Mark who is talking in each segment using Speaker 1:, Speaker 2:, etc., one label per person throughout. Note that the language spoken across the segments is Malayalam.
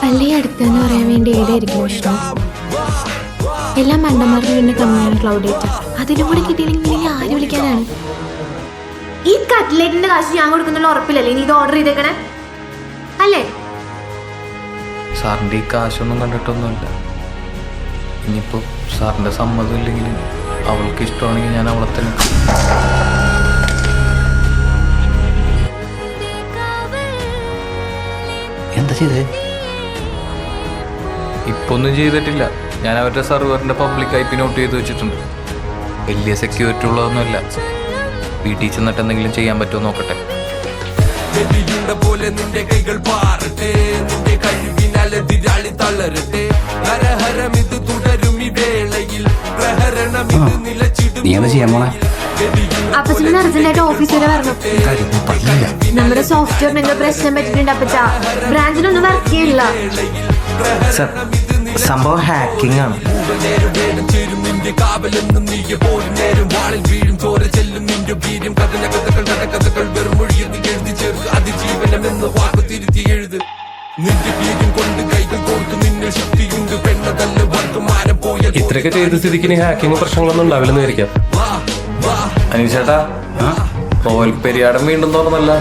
Speaker 1: പള്ളി അടുത്തെന്ന് പറയാൻ വേണ്ടി ഏതായിരിക്കും ഇഷ്ടം? എല്ലാ മണ്ടന്മാരുടെ വീടിന്റെ കമ്മിയാണ് ക്ലൗഡ് ഡേറ്റ. അതിലും കൂടെ കിട്ടിയില്ലെങ്കിൽ നീ ആര് വിളിക്കാനാണ്? ഈ കട്ട്ലേറ്റിന്റെ കാശ് ഞാൻ കൊടുക്കുന്നുള്ള ഉറപ്പില്ലല്ലേ നീ ഇത് ഓർഡർ ചെയ്തേക്കണേ അല്ലേ?
Speaker 2: സാറിൻ്റെ ഈ കാശൊന്നും കണ്ടിട്ടൊന്നുമില്ല. ഇനിയിപ്പോൾ സാറിൻ്റെ സമ്മതം ഇല്ലെങ്കിൽ അവൾക്ക് ഇഷ്ടമാണെങ്കിൽ ഞാൻ അവളെ തന്നെ.
Speaker 3: എന്താ ചെയ്തേ?
Speaker 2: ഇപ്പൊ ഒന്നും ചെയ്തിട്ടില്ല. ഞാൻ അവരുടെ സെർവറിന്റെ പബ്ലിക് ഐപി നോട്ട് ചെയ്ത് വെച്ചിട്ടുണ്ട്. വലിയ സെക്യൂരിറ്റി ഉള്ളതൊന്നുമല്ല. വീട്ടിൽ ചെന്നിട്ട് എന്തെങ്കിലും ചെയ്യാൻ പറ്റുമോ നോക്കട്ടെ.
Speaker 3: നീ എന്താ ചെയ്യാൻ പോണേ?
Speaker 1: അപ്പച്ചന് അർജന്റായിട്ട് ഓഫീസ് വരെ വരണം. നമ്മുടെ സോഫ്റ്റ്വെയറിന് എന്തോ പ്രശ്നം പറ്റിയിട്ടുണ്ട് അപ്പച്ച. ബ്രാഞ്ചിലൊന്നും വർക്ക് ചെയ്യില്ല.
Speaker 3: സംഭവം ഹാക്കിംഗ് ആണ്.
Speaker 4: ഇത്രയൊക്കെ ചെയ്ത സ്ഥിതിക്ക് ഹാക്കിംഗ് പ്രശ്നങ്ങളൊന്നും ഉണ്ടാവില്ലെന്ന് വിചാരിക്കാം.
Speaker 2: അനീഷേട്ടാ, റോയൽ പെരിയാടം വീണ്ടും തുറന്നല്ല.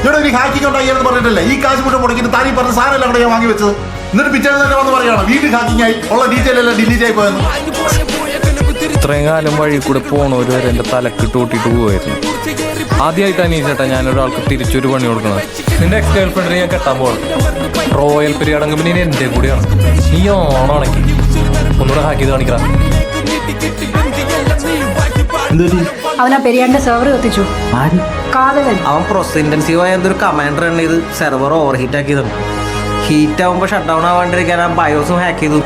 Speaker 5: ഇവിടെ ഹാക്കിംഗ് ഉണ്ടാക്കിയെന്ന് പറഞ്ഞിട്ടല്ലേ ഈ കാശ് മുഴുവൻ മുടക്കിയിട്ട് താനീ പറഞ്ഞ സാധനം അവിടെ ഞാൻ വാങ്ങി വെച്ചത്. എന്നിട്ട് പിറ്റേന്ന് തന്നെ വന്ന് പറയണം വീട്ടിൽ ഹാക്കിംഗ് ആയി, ഉള്ള ഡീറ്റെയിൽ എല്ലാം ഡിലീറ്റ് ആയി പോയെന്ന്.
Speaker 2: ഇത്രയും കാലം വഴി കൂടെ പോണവര് വരെ എൻ്റെ തലക്കിട്ട് കൂട്ടിയിട്ട് പോവായിരുന്നു. ആദ്യമായിട്ട് അനീഷേട്ടാ ഞാനൊരാൾക്ക് തിരിച്ചൊരു പണി കൊടുക്കുന്നത്. നിന്റെ എക്സ് ഗേൾ ഫ്രണ്ടിനെ ഞാൻ കെട്ടാൻ പോകണം. റോയൽ പെരിയാടം കമ്പനി എൻ്റെ കൂടെയാണ്. നീ ഓണാണെങ്കിൽ ഒന്നുകൂടെ ഹാക്ക് ചെയ്ത് കാണിക്കണം.
Speaker 6: അവനാ പെരിയാറിന്റെ സെർവർ കത്തിച്ചു. കാതകൻ
Speaker 3: അവൻ പ്രോസസ് ഇന്റൻസീവ് ആയ എന്തൊരു കമാൻഡർ ആണ് ഇത് സെർവർ ഓവർ ഹീറ്റ് ആക്കിയതാണ്. ഹീറ്റ് ആവുമ്പോൾ ഷട്ട് ഡൗൺ ആവാണ്ടിരിക്കാൻ ആ ബയോസും ഹാക്ക് ചെയ്തു.